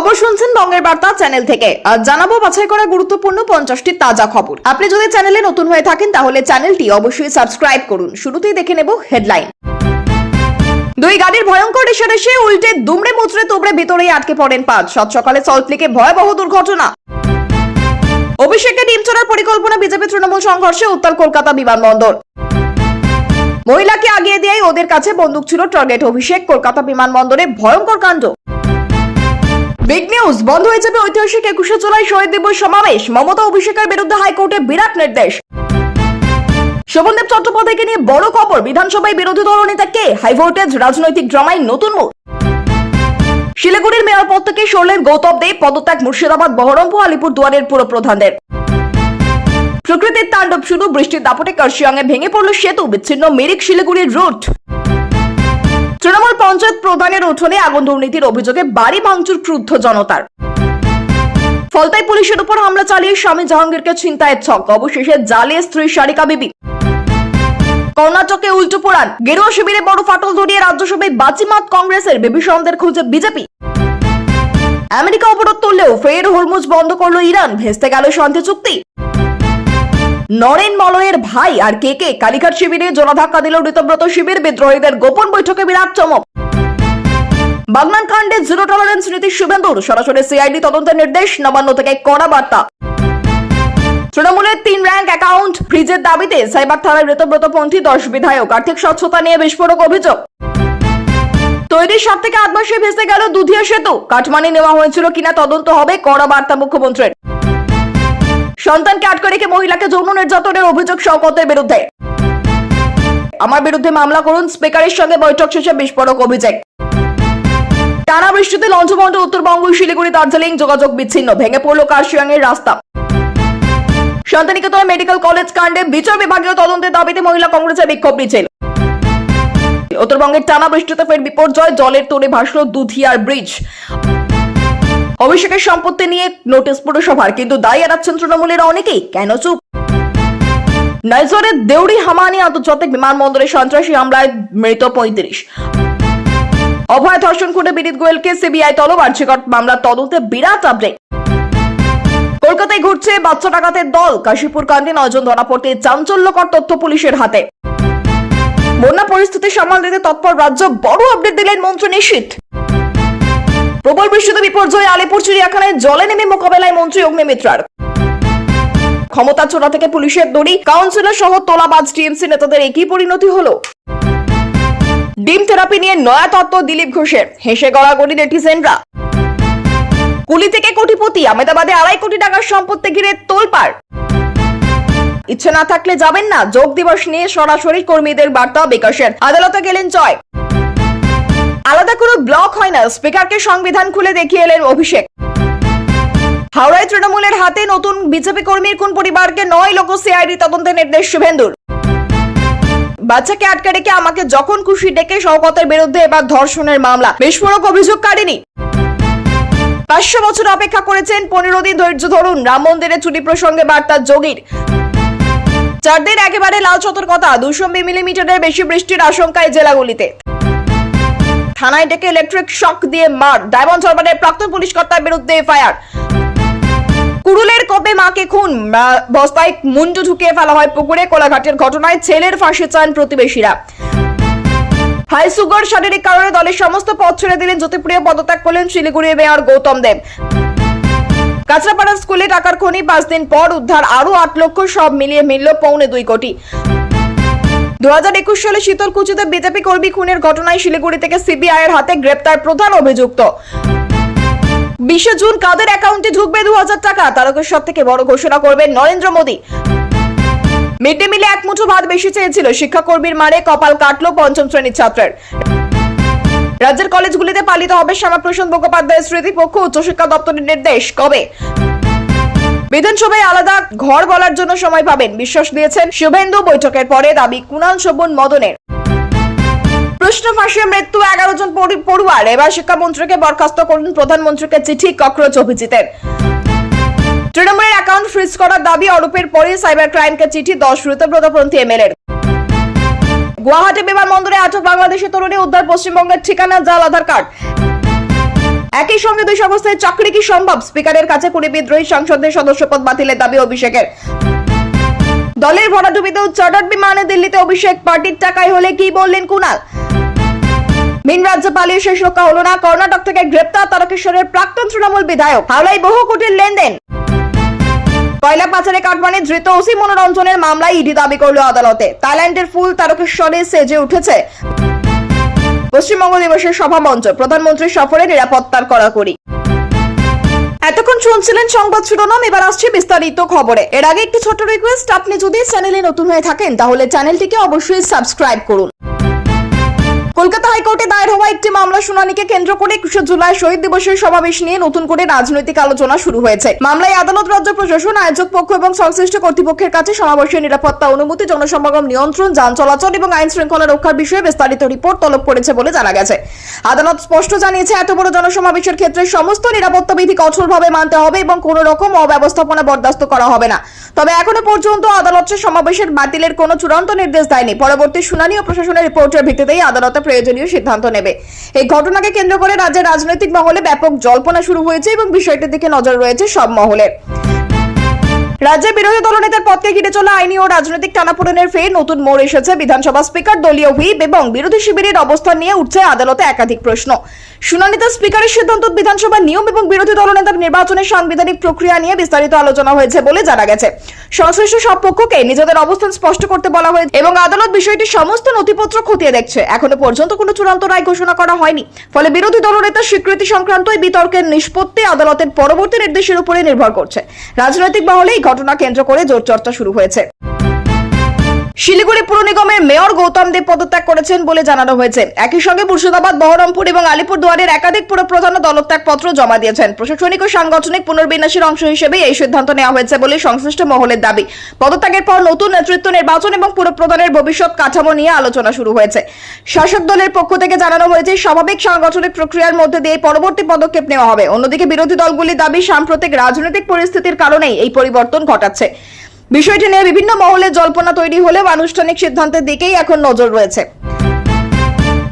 খবর শুনছেন বঙ্গের বার্তা চ্যানেল থেকে। আজ জানাবো বাছাই করা গুরুত্বপূর্ণ 50টি তাজা খবর। আপনি যদি চ্যানেলে নতুন হয়ে থাকেন তাহলে চ্যানেলটি অবশ্যই সাবস্ক্রাইব করুন। শুরুতেই দেখে নেব হেডলাইন। দুই গাড়ির ভয়ঙ্কর রেষারেষি উল্টে দুমড়ে মুচড়ে তুবড়ে ভিতরেই আটকে পড়েন 5। সাত সকালে সল্টলেকে ভয়াবহ দুর্ঘটনা। অভিষেককে ডিম চড়ার পরিকল্পনা বিজেপি তৃণমূল সংঘর্ষে উত্তর কলকাতা বিমানবন্দর। মহিলাকে আগিয়ে দিয়েই ওদের কাছে বন্দুক ছিল টার্গেট অভিষেক। কলকাতা বিমানবন্দরে ভয়ঙ্কর কাণ্ড। বিগ নিউজ, বন্ধ হয়ে যাবে ঐতিহাসিক 21শে জুলাই শহীদ দিবস সমাবেশ। মমতা অভিষেকের বিরুদ্ধে হাইকোর্টে বিরাট নির্দেশ। শোভনদেব চট্টোপাধ্যায়কে নিয়ে বড় খবর, বিধানসভায় বিরোধী দল নেতা কে? হাই ভোল্টেজ রাজনৈতিক ড্রামায় নতুন মোড়। শিলিগুড়ির মেয়র পদ থেকে সরলেন গৌতম দেব, পদত্যাগ মুর্শিদাবাদ, বহরমপুর, আলিপুর দুয়ারের পুর প্রধানদের। প্রকৃতির তাণ্ডব শুরু, বৃষ্টির দাপটে কার্শিয়াংয়ে ভেঙে পড়ল সেতু, বিচ্ছিন্ন মিরিক শিলিগুড়ির রুট। তৃণমূল পঞ্চায়েত প্রধানের উঠোনে আগুন, দুর্নীতির অভিযোগে বাড়ি ভাঙচুর ক্রুদ্ধ জনতার। ফলতায় পুলিশের উপর হামলা চালিয়ে স্বামী জাহাঙ্গীরকে ছিনতাইয়ের ছক, অবশেষে জালে স্ত্রী সারিকা বিবি। কর্ণাটকে উল্টো পোড়ান, গেরুয়া শিবিরে বড় ফাটল ধরিয়ে রাজ্যসভায় বাজিমাত কংগ্রেসের, বিভীষণদের খুঁজে বিজেপি। আমেরিকা অবরোধ তুললেও ফের হরমুজ বন্ধ করলো ইরান, ভেস্তে গেল শান্তি চুক্তি। নরেন মলয়ের ভাই আর কে কালীঘাট শিবিরে জোড়া ধাক্কা দিল ঋতব্রত শিবির, বিদ্রোহীদের গোপন বৈঠকে বিরাট চমক। বাগনান কাণ্ডে জিরো টলারেন্স নীতি শুভেন্দুর, সরাসরি সিআইডি তদন্তের নির্দেশ, নবান্ন থেকে কড়া বার্তা। তৃণমূলের 3 র্যাঙ্ক অ্যাকাউন্ট ফ্রিজের দাবিতে সাইবার থানায় ঋতব্রতপন্থী 10 বিধায়ক, আর্থিক স্বচ্ছতা নিয়ে বিস্ফোরক অভিযোগ। তৈরির 7 থেকে 8 মাসে ভেসে গেল দুধিয়া সেতু, কাটমানি নেওয়া হয়েছিল কিনা তদন্ত হবে, কড়া বার্তা মুখ্যমন্ত্রীর। সন্তানকে আটকে রেখে মহিলাকে যৌন নির্যাতনের অভিযোগ শওকতের বিরুদ্ধে। আমার বিরুদ্ধে মামলা করুন, স্পিকারের সঙ্গে বৈঠক শেষে বিস্ফোরক অভিযোগ। টানা বৃষ্টিতে লঞ্চবন্ড উত্তরবঙ্গ, শিলিগুড়ি দার্জিলিং যোগাযোগ বিচ্ছিন্ন, ভেঙে পড়ল কার্শিয়াং এর রাস্তা। শান্তিনিকেতন মেডিকেল কলেজ কাণ্ডে বিচার বিভাগীয় তদন্তের দাবিতে মহিলা কংগ্রেসের বিক্ষোভ মিছিল। উত্তরবঙ্গের টানা বৃষ্টিতে ফের বিপর্যয়, জলের তোড়ে ভাসল দুধিয়ার ব্রিজ। অভিষেকের সম্পত্তি নিয়ে নোটিশ পুরসভার, কিন্তু দায় এড়াচ্ছেন তৃণমূলের অনেকেই, কেন চুপ? নাইজরের দেউরি হামানি আন্তর্জাতিক বিমানবন্দরে সন্ত্রাসী হামলায় মৃত 35। অভয় ধর্ষণ খুনে বিনীত গোয়েলকে সিবিআই তলব, আর্যিকর মামলার তদন্তে বিরাট আপডেট। কলকাতায় ঘুরছে বাচ্চা ডাকাতের দল, কাশীপুর কাণ্ডে 9 জন ধরা পড়তে চাঞ্চল্যকর তথ্য পুলিশের হাতে। বন্যা পরিস্থিতি সামাল দিতে তৎপর রাজ্য, বড় আপডেট দিলেন মন্ত্রী নিশীথ। প্রবল বৃষ্টিতে বিপর্যয়, আলিপুর চিড়িয়াখানায় জলে নেমে মোকাবেলায় মন্ত্রী অগ্নিমিত্রার। ক্ষমতা চোরা থেকে পুলিশের দড়ি, কাউন্সিলর সহ তোলাবাজ টিএমসি নেতাদের একই পরিণতি হলো। ডিম থেরাপি নিয়ে নয়া তত্ত্ব দিলীপ ঘোষের, হেসে গড়াগড়ি নেটিজেনরা। কুলি থেকে কোটিপতি, আহমেদাবাদে 2.5 কোটি টাকার সম্পত্তি ঘিরে তোলপাড়। ইচ্ছে না থাকলে যাবেন না, যোগ দিবস নিয়ে সরাসরি কর্মীদের বার্তা বিকাশের, আদালতে গেলেন জয়। আলাদা কোনো ব্লক হয় না, স্পিকারকে সংবিধান খুলে দেখিয়ে এলেন অভিষেক। হাওড়ায় তৃণমূলের হাতে নতুন বিজেপি কর্মীর কোন পরিবারকে 9 লোক সিআইডি তদন্তের নির্দেশ শুভেন্দুর। বাচ্চাকে আটকে রেখে আমাকে যখন খুশি ডেকে শওকতের বিরুদ্ধে এবার ধর্ষণের মামলা, বিস্ফোরক অভিযোগকারিনী। 500 বছর অপেক্ষা করেছেন, 15 দিন ধৈর্য ধরুন, রাম মন্দিরে চুরি প্রসঙ্গে বার্তা যোগীর। 4 দিন একেবারে লাল সতর্কতা, 200 মিলিমিটারের বেশি বৃষ্টির আশঙ্কায় জেলাগুলিতে। থানায় ডেকে ইলেকট্রিক শক দিয়ে মার, ডায়মন্ড হারবারের প্রাক্তন পুলিশ কর্তার বিরুদ্ধে এফআইআর। কুড়ুলের কোপে মাকে খুন, বস্তায় মুন্ডু ঢুকিয়ে ফেলা হয় পুকুরে, কোলাঘাটের ঘটনায় ছেলের ফাঁসি চান প্রতিবেশীরা। হাই সুগার শারীরিক কারণে দলের সমস্ত পদ ছেড়ে দিলেন জ্যোতিপ্রিয়, পদত্যাগ করলেন শিলিগুড়ির মেয়র গৌতম দেব। কাঁচরাপাড়া স্কুলে টাকার খনি, 5 দিন পর উদ্ধার আরো 8 লক্ষ, সব মিলিয়ে মিলল 2.25 কোটি। 2021 সালে শীতলকুচিতে বিজেপি কর্মী খুনের ঘটনায় শিলিগুড়ি থেকে সিবিআই এর হাতে গ্রেপ্তার প্রধান অভিযুক্ত। 20 জুন কাদের অ্যাকাউন্টে ঢুকবে 2000 টাকা, তারকেশ্বর থেকে বড় ঘোষণা করবেন নরেন্দ্র মোদী। মিড ডে মিলে 1 মুঠো ভাত বেশি চেয়েছিল, শিক্ষাকর্মীর মারে কপাল কাটলো 5ম শ্রেণীর ছাত্রের। রাজ্যের কলেজগুলিতে পালিত হবে শ্যামাপ্রসাদ মুখোপাধ্যায়ের স্মৃতিপক্ষ, উচ্চশিক্ষা দপ্তরের নির্দেশ। কবে? বিধানসভায় আলাদা ঘর বলার জন্য সময় পাবেন, বিশ্বাস দিয়েছেন শুভেন্দু। বৈঠকের পরে দাবি কুণাল শোভন মদনের। প্রশ্ন ফাঁসিয়ে মৃত্যু 11 জন পড়ুয়ার, এবার শিক্ষামন্ত্রীকে বরখাস্ত করুন, প্রধানমন্ত্রীকে চিঠি ককরোচ অভিজিতের। তৃণমূলের অ্যাকাউন্ট ফ্রিজ করার দাবি, অরূপের পরে সাইবার ক্রাইমকে চিঠি 10 ঋতব্রতপন্থী এমএলএর। গুয়াহাটি বিমানবন্দরে আটক বাংলাদেশি তরুণী উদ্ধার, পশ্চিমবঙ্গের ঠিকানা জাল আধার কার্ড। একই সঙ্গে দুই সংস্থায় চাকরি কি সম্ভব, স্পিকারের কাছে করে বিদ্রোহী সংসদের সদস্যপদ বাতিলের দাবি অভিষেকের। দলের ভরাডুবিতেও চার্টার্ড বিমানে দিল্লিতে অভিষেক, পার্টির টাকায় হলে কি বললেন কুণাল। ভিন রাজ্যে পালিয়ে শেষ রক্ষা হলো না, কর্ণাটক থেকে গ্রেপ্তার তারকেশ্বরের প্রাক্তন তৃণমূল বিধায়ক। হাওড়ায় বহু কোটির লেনদেন। কয়লা পাচারে কাটমানি ধৃত ওসি মনোরঞ্জনের মামলায় ইডি দাবি করল আদালতে। থাইল্যান্ডের ফুল তারকেশ্বরে সেজে উঠেছে পশ্চিমবঙ্গ দিবসের সভামঞ্চ, প্রধানমন্ত্রীর সফরে নিরাপত্তার কড়াকড়ি। এতক্ষণ শুনছিলেন সংবাদ শিরোনাম, এবার আসছে বিস্তারিত খবরে। এর আগে একটি ছোট রিকোয়েস্ট, আপনি যদি চ্যানেলে নতুন হয়ে থাকেন তাহলে চ্যানেলটিকে অবশ্যই সাবস্ক্রাইব করুন। কলকাতা হাইকোর্টে দায়ের হওয়া একটি মামলা শুনানিকে কেন্দ্র করে 21 জুলাই শহীদ দিবসের সমাবেশ নিয়ে নতুন করে রাজনৈতিক আলোচনা শুরু হয়েছে। মামলায় আদালত, রাজ্য প্রশাসন, আয়োজক পক্ষ এবং সংশ্লিষ্ট কর্তৃপক্ষের কাছে সমাবেশের নিরাপত্তা, অনুমতি, জনসমাগম নিয়ন্ত্রণ, যান চলাচল এবং আইন শৃঙ্খলা রক্ষার বিষয়ে বিস্তারিত রিপোর্ট তলব করেছে বলে জানা গেছে। আদালত স্পষ্ট জানিয়েছে, এত বড় জনসমাবেশের ক্ষেত্রে সমস্ত নিরাপত্তা বিধি কঠোরভাবে মানতে হবে এবং কোনো রকম অব্যবস্থাপনা বরদাস্ত করা হবে না। তবে এখনো পর্যন্ত আদালত সমাবেশের বাতিলের কোনো চূড়ান্ত নির্দেশ দেয়নি। পরবর্তী শুনানি ও প্রশাসনের রিপোর্টের ভিত্তিতেই আদালতে প্রয়োজনীয় সিদ্ধান্ত নেবে। এই ঘটনাকে কেন্দ্র করে রাজ্যের রাজনৈতিক মহলে ব্যাপক জল্পনা শুরু হয়েছে এবং বিষয়টির দিকে নজর রয়েছে সব মহলের। রাজ্যের বিরোধী দলনেতার পদকে ঘিরে চলা আইনি ও রাজনৈতিক টানাপোড়েনের ফের নতুন মোড় এসেছে। বিধানসভা স্পিকার, দলীয় হুইপ এবং বিরোধী শিবিরের অবস্থান নিয়ে উঠছে আদালতে একাধিক প্রশ্ন। শুনানিতে স্পিকারের সিদ্ধান্ত, বিধানসভা নিয়ম এবং বিরোধী দলনেতার নির্বাচনের সাংবিধানিক প্রক্রিয়া নিয়ে বিস্তারিত আলোচনা হয়েছে বলে জানা গেছে। সংশ্লিষ্ট সব পক্ষকে নিজেদের অবস্থান স্পষ্ট করতে বলা হয়েছে এবং আদালত বিষয়টির সমস্ত নথিপত্র খতিয়ে দেখছে। এখনো পর্যন্ত কোনো চূড়ান্ত রায় ঘোষণা করা হয়নি। ফলে বিরোধী দলনেতার স্বীকৃতি সংক্রান্ত এই বিতর্কের নিষ্পত্তি আদালতের পরবর্তী নির্দেশের উপরে নির্ভর করছে। রাজনৈতিক মহলে এই ঘটনা কেন্দ্র করে জোর চর্চা শুরু হয়েছে। শিলিগুড়ি পুর নিগমের মেয়র গৌতম দেব পদত্যাগ করেছেন বলে জানানো হয়েছে। একই সঙ্গে মুর্শিদাবাদ, বহরমপুর এবং আলিপুরদুয়ারের একাধিক পুরপ্রধান দলত্যাগ পত্র জমা দিয়েছেন। প্রশাসনিক ও সাংগঠনিক পুনর্বিন্যাসের অংশ হিসেবে এই সিদ্ধান্ত নেওয়া হয়েছে বলে সংশ্লিষ্ট মহলের দাবি। পদত্যাগের পর নতুন নেতৃত্ব নির্বাচন এবং পুরপ্রধানের ভবিষ্যৎ কাঠামো নিয়ে আলোচনা শুরু হয়েছে। শাসক দলের পক্ষ থেকে জানানো হয়েছে, স্বাভাবিক সাংগঠনিক প্রক্রিয়ার মধ্যে দিয়ে পরবর্তী পদক্ষেপ নেওয়া হবে। অন্যদিকে বিরোধী দলগুলির দাবি, সাম্প্রতিক রাজনৈতিক পরিস্থিতির কারণেই এই পরিবর্তন ঘটাচ্ছে। বিষয়টি নিয়ে বিভিন্ন মহলে জল্পনা তৈরি হলেও আনুষ্ঠানিক সিদ্ধান্তের দিকেই এখন নজর রয়েছে।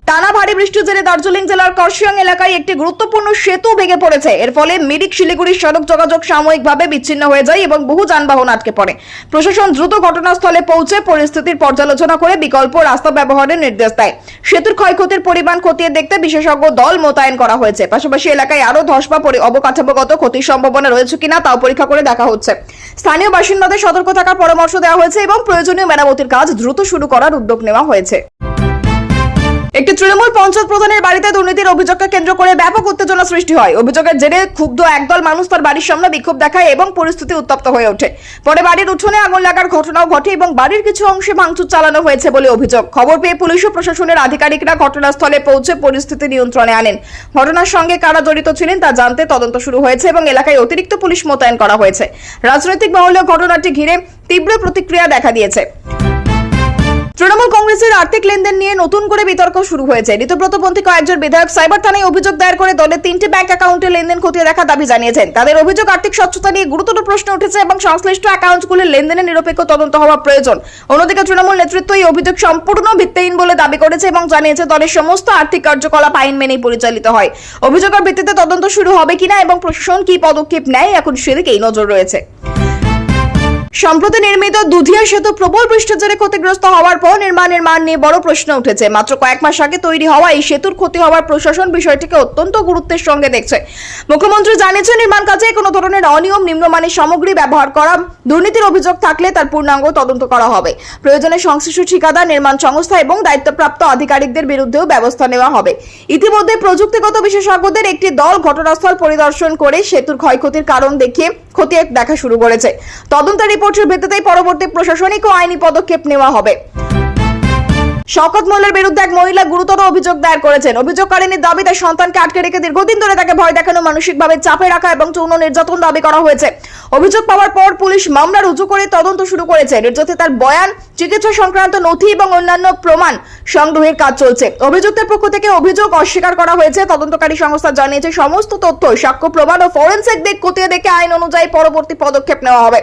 টানা ভারী বৃষ্টির জেরে দার্জিলিং জেলার করশিয়াং এলাকায় একটি গুরুত্বপূর্ণ সেতু ভেঙে পড়েছে। এর ফলে মিরিক শিলিগুড়ির সড়ক যোগাযোগ সাময়িকভাবে বিচ্ছিন্ন হয়ে যায় এবং বহু যানবাহন আটকে পড়ে। প্রশাসন দ্রুত ঘটনাস্থলে পৌঁছে পরিস্থিতির পর্যালোচনা করে বিকল্প রাস্তা ব্যবহারের নির্দেশ দেয়। সেতুর ক্ষয়ক্ষতির পরিমাণ খতিয়ে দেখতে বিশেষজ্ঞ দল মোতায়েন করা হয়েছে। পাশাপাশি এলাকায় আরো ধস বা অবকাঠামোগত ক্ষতির সম্ভাবনা রয়েছে কিনা তাও পরীক্ষা করে দেখা হচ্ছে। স্থানীয় বাসিন্দাদের সতর্ক থাকার পরামর্শ দেওয়া হয়েছে এবং প্রয়োজনীয় মেরামতির কাজ দ্রুত শুরু করার উদ্যোগ নেওয়া হয়েছে। একটি তৃণমূল পঞ্চায়েত প্রধানের বাড়িতে দুর্নীতির অভিযোগকে কেন্দ্র করে ব্যাপক উত্তেজনা সৃষ্টি হয়। অভিযোগের জেরে ক্ষুব্ধ একদল মানুষ তার বাড়ির সামনে বিক্ষোভ দেখায় এবং পরিস্থিতি উত্তপ্ত হয়ে ওঠে। পরে বাড়ির উঠোনে আগুন লাগার ঘটনাও ঘটে এবং বাড়ির কিছু অংশে ভাঙচুর চালানো হয়েছে বলে অভিযোগ। খবর পেয়ে পুলিশ ও প্রশাসনের আধিকারিকরা ঘটনাস্থলে পৌঁছে পরিস্থিতি নিয়ন্ত্রণে আনেন। ঘটনার সঙ্গে কারা জড়িত ছিলেন তা জানতে তদন্ত শুরু হয়েছে এবং এলাকায় অতিরিক্ত পুলিশ মোতায়েন করা হয়েছে। রাজনৈতিক মহলে ঘটনাটি ঘিরে তীব্র প্রতিক্রিয়া দেখা দিয়েছে। তৃণমূল কংগ্রেসের আর্থিক লেনদেন নিয়ে নতুন করে বিতর্ক শুরু হয়েছে। ঋতব্রতপন্থী কয়েকজন বিধায়ক সাইবার থানায় অভিযোগ দায়ের করে দলের 3টি ব্যাংক অ্যাকাউন্টে লেনদেন খতিয়ে দেখা দাবি জানিয়েছেন। তাদের অভিযোগ, আর্থিক স্বচ্ছতা নিয়ে গুরুতর প্রশ্ন উঠেছে এবং সংশ্লিষ্ট অ্যাকাউন্টগুলির লেনদেনের নিরপেক্ষ তদন্ত হওয়া প্রয়োজন। অন্যদিকে তৃণমূল নেতৃত্ব এই অভিযোগ সম্পূর্ণ ভিত্তিহীন বলে দাবি করেছে এবং জানিয়েছে দলের সমস্ত আর্থিক কার্যকলাপ আইন মেনেই পরিচালিত হয়। অভিযোগের ভিত্তিতে তদন্ত শুরু হবে কিনা এবং প্রশাসন কি পদক্ষেপ নেয় এখন সেদিকেই নজর রয়েছে। সম্প্রতি নির্মিত দুধিয়া সেতু প্রবল বৃষ্টির জেরে ক্ষতিগ্রস্ত হওয়ার পর নির্মাণের মান নিয়ে বড় প্রশ্ন উঠেছে। মাত্র কয়েক মাস আগে তৈরি হওয়া এই সেতুর ক্ষতি হওয়ার প্রশাসন বিষয়টিকে অত্যন্ত গুরুত্বের সঙ্গে দেখছে। মুখ্যমন্ত্রী জানিয়েছেন, নির্মাণ কাজে কোনো ধরনের অনিয়ম, নিম্নমানের সামগ্রী ব্যবহার করা, দুর্নীতির অভিযোগ থাকলে তার পূর্ণাঙ্গ তদন্ত করা হবে। প্রয়োজনে সংশ্লিষ্ট ঠিকাদার, নির্মাণ সংস্থা এবং দায়িত্বপ্রাপ্ত আধিকারিকদের বিরুদ্ধেও ব্যবস্থা নেওয়া হবে। ইতিমধ্যে প্রযুক্তিগত বিশেষজ্ঞদের একটি দল ঘটনাস্থল পরিদর্শন করে সেতুর ক্ষয়ক্ষতির কারণ দেখিয়ে খতিয়ে দেখা শুরু করেছে। তদন্তের রিপোর্টের ভিত্তিতেই পরবর্তী প্রশাসনিক ও আইনি পদক্ষেপ নেওয়া হবে। শওকত মোল্লার বিরুদ্ধে এক মহিলা গুরুতর অভিযোগ দায়ের করেছেন। অভিযোগকারিনীর দাবি, তার সন্তানকে আটকে রেখে দীর্ঘদিন ধরে তাকে ভয় দেখানো, মানসিকভাবে চাপে রাখা এবং যৌন নির্যাতন দাবি করা হয়েছে। অভিযোগ পাওয়ার পর পুলিশ মামলা রুজু করে তদন্ত শুরু করেছে। নির্যাতিতার বয়ান, চিকিৎসা সংক্রান্ত নথি এবং অন্যান্য প্রমাণ সংগ্রহের কাজ চলছে। অভিযুক্তের পক্ষ থেকে অভিযোগ অস্বীকার করা হয়েছে। তদন্তকারী সংস্থা জানিয়েছে, সমস্ত তথ্য, সাক্ষ্য, প্রমাণ ও ফরেনসিক দিক খতিয়ে দেখে আইন অনুযায়ী পরবর্তী পদক্ষেপ নেওয়া হবে।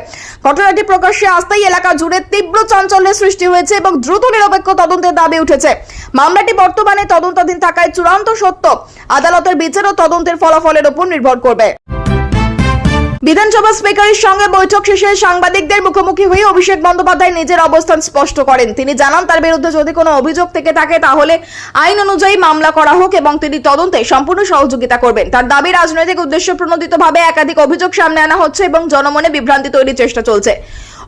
ঘটনাটি প্রকাশ্যে আসতেই এলাকা জুড়ে তীব্র চাঞ্চল্যের সৃষ্টি হয়েছে এবং দ্রুত নিরপেক্ষ তদন্তের দাবি উঠেছে। মামলাটি বর্তমানে তদন্তাধীন থাকায় চূড়ান্ত সত্য আদালতের বিচার ও তদন্তের ফলাফলের উপর নির্ভর করবে। বিধানসভা স্পিকারের সঙ্গে বৈঠক শেষে সাংবাদিকদের মুখোমুখি হয়ে অভিষেক বন্দ্যোপাধ্যায় নিজের অবস্থান স্পষ্ট করেন। তিনি জানান, তার বিরুদ্ধে যদি কোনো অভিযোগ থেকে থাকে তাহলে আইন অনুযায়ী মামলা করা হোক এবং তিনি তদন্তে সম্পূর্ণ সহযোগিতা করবেন। তার দাবি, রাজনৈতিক উদ্দেশ্য প্রণোদিতভাবে একাধিক অভিযোগ সামনে আনা হচ্ছে এবং জনমনে বিভ্রান্তি তৈরির চেষ্টা চলছে।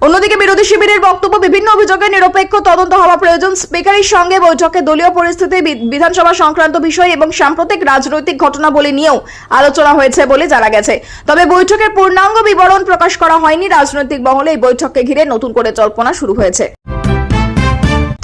অন্যদিকে বিরোধী শিবিরের বক্তব্য, বিভিন্ন অভিযোগের নিরপেক্ষ তদন্ত হওয়া প্রয়োজন। স্পিকারের সঙ্গে বৈঠকে দলীয় পরিস্থিতি, বিধানসভা সংক্রান্ত বিষয় এবং সাম্প্রতিক রাজনৈতিক ঘটনাবলী নিয়েও আলোচনা হয়েছে বলে জানা গেছে। তবে বৈঠকের পূর্ণাঙ্গ বিবরণ প্রকাশ করা হয়নি। রাজনৈতিক মহলে এই বৈঠককে ঘিরে নতুন করে জল্পনা শুরু হয়েছে।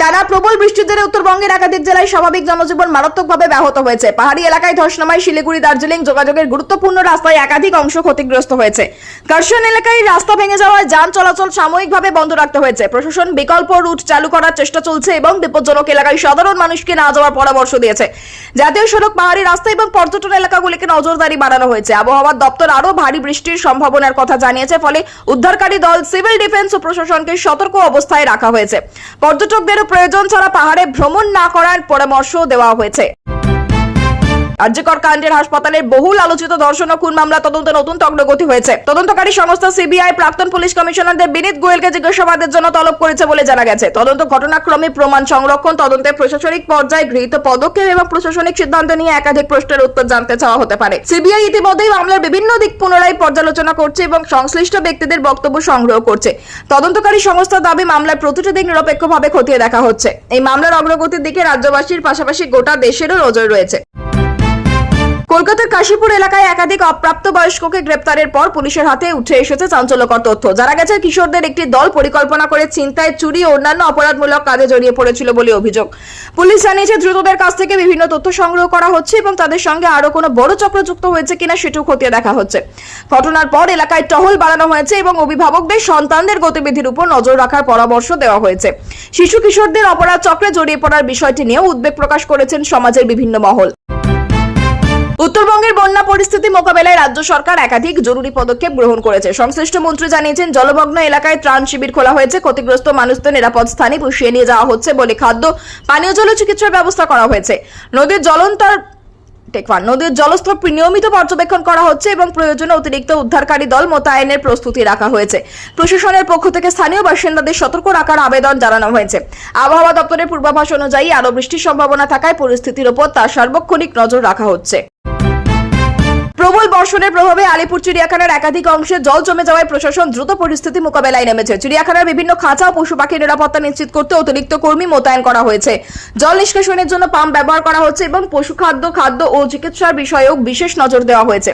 টানা প্রবল বৃষ্টির জেরে উত্তরবঙ্গের একাধিক জেলায় স্বাভাবিক জনজীবন মারাত্মকভাবে ব্যাহত হয়েছে। পাহাড়ি এলাকায় ধস নামায় শিলিগুড়ি দার্জিলিং যোগাযোগের গুরুত্বপূর্ণ রাস্তায় একাধিক অংশ ক্ষতিগ্রস্ত হয়েছে। কার্শন এলাকায় রাস্তা ভেঙে যাওয়ায় যান চলাচল সাময়িকভাবে বন্ধ রাখতে হয়েছে। প্রশাসন বিকল্প রুট চালু করার চেষ্টা চলছে এবং বিপজ্জনক এলাকায় সাধারণ মানুষকে না যাওয়ার পরামর্শ দিয়েছে। জাতীয় সড়ক, পাহাড়ি রাস্তা এবং পর্যটন এলাকাগুলিকে নজরদারি বাড়ানো হয়েছে। আবহাওয়া দপ্তর আরও ভারী বৃষ্টির সম্ভাবনার কথা জানিয়েছে, ফলে উদ্ধারকারী দল, সিভিল ডিফেন্স ও প্রশাসনকে সতর্ক অবস্থায় রাখা হয়েছে। পর্যটকদের প্রয়োজন ছাড়া পাহাড়ে ভ্রমণ না করার পরামর্শ দেওয়া হয়েছে। আরজিকর কাণ্ডের হাসপাতালের বহুল আলোচিত ধর্ষণ ও খুন মামলা তদন্তে নতুন অগ্রগতি হয়েছে। তদন্তকারী সংস্থা সিবিআই প্রাক্তন পুলিশ কমিশনার বিনীত গোয়েলকে জিজ্ঞাসাবাদের জন্য তলব করেছে বলে জানা গেছে। তদন্ত ঘটনাক্রমে প্রমাণ সংরক্ষণ, তদন্তে প্রশাসনিক পর্যায়ে গৃহীত পদক্ষেপ এবং প্রশাসনিক সিদ্ধান্ত নিয়ে একাধিক প্রশ্নের উত্তর জানতে চাওয়া হতে পারে। সিবিআই ইতিমধ্যেই মামলার বিভিন্ন দিক পুনরায় পর্যালোচনা করছে এবং সংশ্লিষ্ট ব্যক্তিদের বক্তব্য সংগ্রহ করছে। তদন্তকারী সংস্থার দাবি, মামলার প্রতিটি দিক নিরপেক্ষভাবে খতিয়ে দেখা হচ্ছে। এই মামলার অগ্রগতির দিকে রাজ্যবাসীর পাশাপাশি গোটা দেশেরও নজর রয়েছে। কলকাতার কাশীপুর এলাকায় একাধিক অপ্রাপ্তবয়স্ককে গ্রেপ্তারের পর পুলিশের হাতে উঠে এসেছে চাঞ্চল্যকর তথ্য। জানা গেছে, কিশোরদের একটি দল পরিকল্পনা করে ছিনতাই, চুরি ও অন্যান্য অপরাধমূলক কাজে জড়িয়ে পড়েছিল বলে অভিযোগ। পুলিশ জানিয়েছে, ধৃতদের কাছ থেকে বিভিন্ন তথ্য সংগ্রহ করা হচ্ছে এবং তাদের সঙ্গে আরো কোনো বড় চক্র যুক্ত হয়েছে কিনা সেটাও খতিয়ে দেখা হচ্ছে। ঘটনার পর এলাকায় টহল বাড়ানো হয়েছে এবং অভিভাবকদের সন্তানদের গতিবিধির উপর নজর রাখার পরামর্শ দেওয়া হয়েছে। শিশু কিশোরদের অপরাধ চক্রে জড়িয়ে পড়ার বিষয়টি নিয়েও উদ্বেগ প্রকাশ করেছেন সমাজের বিভিন্ন মহল। উত্তরবঙ্গের বন্যা পরিস্থিতি মোকাবেলায় রাজ্য সরকার একাধিক জরুরি পদক্ষেপ গ্রহণ করেছে। সংশ্লিষ্ট মন্ত্রী জানিয়েছেন, জলমগ্ন এলাকায় ত্রাণ শিবির খোলা হয়েছে। ক্ষতিগ্রস্ত মানুষদের নিরাপদ স্থানে বসিয়ে নিয়ে যাওয়া হচ্ছে বলে খাদ্য, পানীয় জল ও চিকিৎসার ব্যবস্থা করা হয়েছে। নদীর জলস্তর নিয়মিত পর্যবেক্ষণ করা হচ্ছে এবং প্রয়োজনে অতিরিক্ত উদ্ধারকারী দল মোতায়েনের প্রস্তুতি রাখা হয়েছে। প্রশাসনের পক্ষ থেকে স্থানীয় বাসিন্দাদের সতর্ক রাখার আবেদন জানানো হয়েছে। আবহাওয়া দপ্তরের পূর্বাভাস অনুযায়ী আরও বৃষ্টির সম্ভাবনা থাকায় পরিস্থিতির উপর তার সার্বক্ষণিক নজর রাখা হচ্ছে। প্রবল বর্ষণের প্রভাবে আলিপুর চিড়িয়াখানার একাধিক অংশে জল জমে যাওয়ায় প্রশাসন দ্রুত পরিস্থিতি মোকাবেলায় নেমেছে। চিড়িয়াখানার বিভিন্ন খাঁচা ও পশু পাখির নিরাপত্তা নিশ্চিত করতে অতিরিক্ত কর্মী মোতায়েন করা হয়েছে। জল নিষ্কাশনের জন্য পাম্প ব্যবহার করা হচ্ছে এবং পশু খাদ্য ও চিকিৎসার বিষয়েও বিশেষ নজর দেওয়া হয়েছে।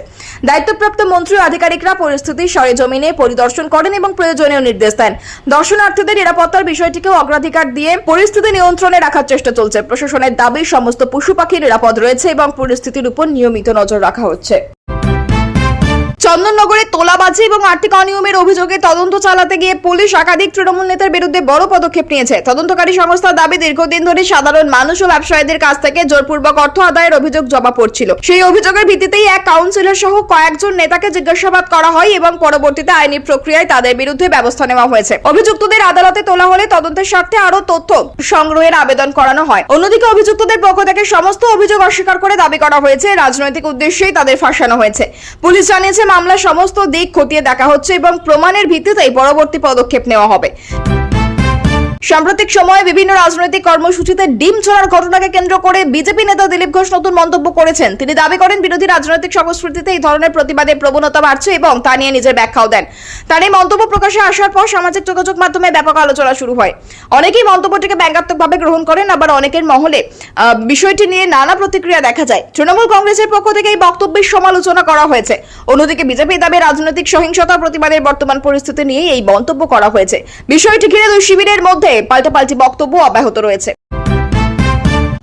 দায়িত্বপ্রাপ্ত মন্ত্রী ও আধিকারিকরা পরিস্থিতি সরেজমিনে পরিদর্শন করেন এবং প্রয়োজনীয় নির্দেশ দেন। দর্শনার্থীদের নিরাপত্তার বিষয়টিকেও অগ্রাধিকার দিয়ে পরিস্থিতি নিয়ন্ত্রণে রাখার চেষ্টা চলছে। প্রশাসনের দাবি, সমস্ত পশু পাখি নিরাপদ রয়েছে এবং পরিস্থিতির উপর নিয়মিত নজর রাখা হচ্ছে। চন্দননগরে তোলাবাজি এবং আর্থিক অনিয়মের অভিযোগে তদন্ত চালাতে গিয়ে পুলিশ একাধিক তৃণমূল নেতার বিরুদ্ধে বড় পদক্ষেপ নিয়েছে। তদন্তকারী সংস্থার দাবি, দীর্ঘদিন ধরে সাধারণ মানুষ ও ব্যবসায়ীদের কাছ থেকে জোরপূর্বক অর্থ আদায়ের অভিযোগ জমা পড়ছিল। সেই অভিযোগের ভিত্তিতেই এক কাউন্সিলর সহ কয়েকজন নেতাকে জিজ্ঞাসাবাদ করা হয় এবং পরবর্তীতে আইনি প্রক্রিয়ায় তাদের বিরুদ্ধে ব্যবস্থা নেওয়া হয়েছে। অভিযুক্তদের আদালতে তোলা হলে তদন্তের স্বার্থে আরো তথ্য সংগ্রহের আবেদন করানো হয়। অন্যদিকে অভিযুক্তদের পক্ষ থেকে সমস্ত অভিযোগ অস্বীকার করে দাবি করা হয়েছে রাজনৈতিক উদ্দেশ্যেই তাদের ফাঁসানো হয়েছে। পুলিশ জানিয়েছে, মামলার সমস্ত দিক খতিয়ে দেখা হচ্ছে এবং প্রমাণের ভিত্তিতেই পরবর্তী পদক্ষেপ নেওয়া হবে। সাম্প্রতিক সময়ে বিভিন্ন রাজনৈতিক কর্মসূচিতে ডিম ছোড়ার ঘটনাকে কেন্দ্র করে বিজেপি নেতা দিলীপ ঘোষ নতুন মন্তব্য করেছেন। তিনি দাবি করেন, বিরোধী রাজনৈতিক সংস্কৃতিতে এই ধরনের প্রতিবাদের প্রবণতা বাড়ছে এবং তা নিয়ে নিজের ব্যাখ্যাও দেন। তার এই মন্তব্য প্রকাশে আসার পর সামাজিক যোগাযোগ মাধ্যমে ব্যাপক আলোচনা শুরু হয়। অনেকেই মন্তব্যটিকে ব্যঙ্গাত্মকভাবে গ্রহণ করেন, আবার অনেকের মহলে বিষয়টি নিয়ে নানা প্রতিক্রিয়া দেখা যায়। তৃণমূল কংগ্রেসের পক্ষ থেকে এই বক্তব্যের সমালোচনা করা হয়েছে। অন্যদিকে বিজেপি দাবি, রাজনৈতিক সহিংসতা প্রতিবাদের বর্তমান পরিস্থিতি নিয়ে এই মন্তব্য করা হয়েছে। বিষয়টি ঘিরে দুই শিবিরের মধ্যে পাল্টাপাল্টি বক্তব্য অব্যাহত রয়েছে।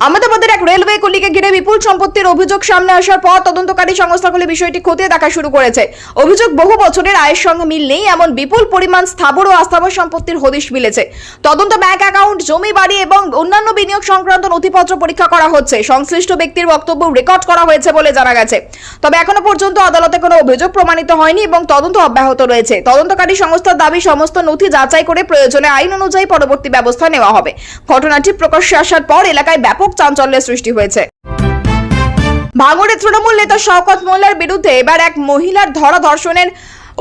আহমেদাবাদের এক রেলওয়ে কুলিকে ঘিরে বিপুল সম্পত্তির অভিযোগ সামনে আসার পর তদন্তকারী সংস্থাগুলি বিষয়টি খতিয়ে দেখা শুরু করেছে। অভিযোগ, বহু বছরের আয়ের সঙ্গে মিল নেই এমন বিপুল পরিমাণ স্থাবর ও অস্থাবর সম্পত্তির হদিশ মিলেছে। তদন্ত ব্যাংক অ্যাকাউন্ট, জমি, বাড়ি এবং অন্যান্য বিনিয়োগ সংক্রান্ত নথিপত্র পরীক্ষা করা হচ্ছে। সংশ্লিষ্ট ব্যক্তির বক্তব্য রেকর্ড করা হয়েছে বলে জানা গেছে। তবে এখনো পর্যন্ত আদালতে কোনো অভিযোগ প্রমাণিত হয়নি এবং তদন্ত অব্যাহত রয়েছে। তদন্তকারী সংস্থার দাবি, সমস্ত নথি যাচাই করে প্রয়োজনে আইন অনুযায়ী পরবর্তী ব্যবস্থা নেওয়া হবে। ঘটনাটি প্রকাশ্যে আসার পর এলাকায় ব্যাপক চাঞ্চল্যের সৃষ্টি হয়েছে। ভাঙড়ে তৃণমূল নেতা শওকত মোল্লার বিরুদ্ধে এবার এক মহিলার ধর্ষণের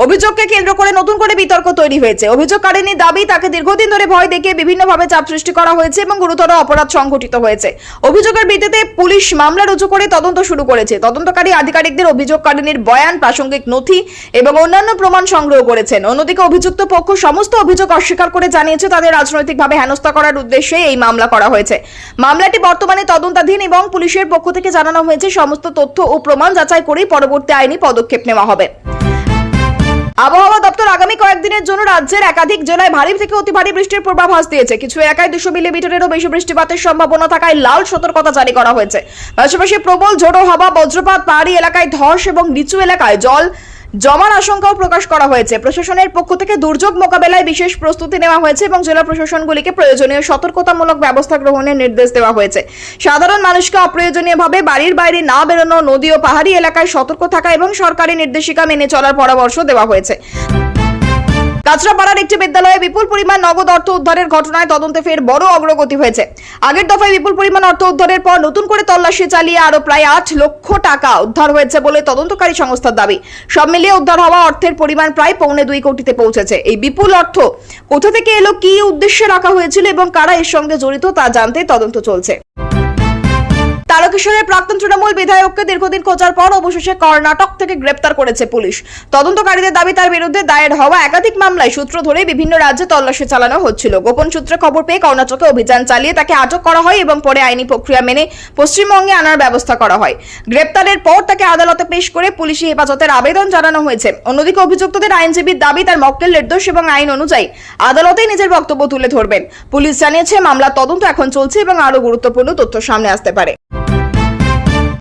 অভিযোগকে কেন্দ্র করে নতুন করে বিতর্ক তৈরি হয়েছে। অভিযোগকারিনীর দাবি, তাকে দীর্ঘদিন ধরে ভয় দেখিয়ে বিভিন্নভাবে চাপ সৃষ্টি করা হয়েছে এবং গুরুতর অপরাধ সংঘটিত হয়েছে। অভিযোগের ভিত্তিতে পুলিশ মামলা রুজু করে তদন্ত শুরু করেছে। তদন্তকারী আধিকারিকদের অভিযোগকারিনীর বয়ান, প্রাসঙ্গিক নথি এবং অন্যান্য প্রমাণ সংগ্রহ করেছেন। অন্যদিকে অভিযুক্ত পক্ষ সমস্ত অভিযোগ অস্বীকার করে জানিয়েছে তাদের রাজনৈতিকভাবে হেনস্থা করার উদ্দেশ্যে এই মামলা করা হয়েছে। মামলাটি বর্তমানে তদন্তাধীন এবং পুলিশের পক্ষ থেকে জানানো হয়েছে সমস্ত তথ্য ও প্রমাণ যাচাই করেই পরবর্তী আইনি পদক্ষেপ নেওয়া হবে। আবহাওয়া দপ্তর আগামী কয়েকদিনের জন্য রাজ্যের একাধিক জেলায় ভারী থেকে অতি ভারী বৃষ্টির পূর্বাভাস দিয়েছে। কিছু এলাকায় 200 মিলিমিটারেরও বেশি বৃষ্টিপাতের সম্ভাবনা থাকায় লাল সতর্কতা জারি করা হয়েছে। পাশাপাশি প্রবল ঝোড়ো হাওয়া, বজ্রপাত, পাহাড়ি এলাকায় ধস এবং নিচু এলাকায় জল জমার আশঙ্কাও প্রকাশ করা হয়েছে। প্রশাসনের পক্ষ থেকে দুর্যোগ মোকাবেলায় বিশেষ প্রস্তুতি নেওয়া হয়েছে এবং জেলা প্রশাসনগুলিকে প্রয়োজনীয় সতর্কতামূলক ব্যবস্থা গ্রহণের নির্দেশ দেওয়া হয়েছে। সাধারণ মানুষকে অপ্রয়োজনীয়ভাবে বাড়ির বাইরে না বেরোনো, নদী ও পাহাড়ি এলাকায় সতর্ক থাকা এবং সরকারি নির্দেশিকা মেনে চলার পরামর্শ দেওয়া হয়েছে। কাঁচরাপাড়ার একটি বিদ্যালয়ে বিপুল পরিমাণ নগদ অর্থ উদ্ধারের ঘটনায় তদন্তে ফের বড় অগ্রগতি হয়েছে। আগের দফায় বিপুল পরিমাণ অর্থ উদ্ধারের পর নতুন করে তল্লাশি চালিয়ে আরো প্রায় 8 লক্ষ টাকা উদ্ধার হয়েছে বলে তদন্তকারী সংস্থার দাবি। সব মিলিয়ে উদ্ধার হওয়া অর্থের পরিমাণ প্রায় 2.25 কোটিতে পৌঁছেছে। এই বিপুল অর্থ কোথা থেকে এলো, কি উদ্দেশ্যে রাখা হয়েছিল এবং কারা এর সঙ্গে জড়িত তা জানতে তদন্ত চলছে। তারকেশ্বরের প্রাক্তন তৃণমূল বিধায়ককে দীর্ঘদিন খোঁজার পর অবশেষে কর্ণাটক থেকে গ্রেপ্তার করেছে পুলিশ। তদন্তকারীদের দাবি, তার বিরুদ্ধে দায়ের হওয়া একাধিক মামলায় সূত্র ধরে বিভিন্ন রাজ্যে তল্লাশি চালানো হচ্ছিল। গোপন সূত্রে খবর পেয়ে কর্ণাটকে অভিযান চালিয়ে তাকে আটক করা হয় এবং পরে আইনি প্রক্রিয়া মেনে পশ্চিমবঙ্গে আনার ব্যবস্থা করা হয়। গ্রেপ্তারের পর তাকে আদালতে পেশ করে পুলিশি হেফাজতের আবেদন জানানো হয়েছে। অন্যদিকে অভিযুক্তদের আইনজীবীর দাবি, তার মক্কেল নির্দোষ এবং আইন অনুযায়ী আদালতেই নিজের বক্তব্য তুলে ধরবেন। পুলিশ জানিয়েছে মামলার তদন্ত এখন চলছে এবং আরো গুরুত্বপূর্ণ তথ্য সামনে আসতে পারে।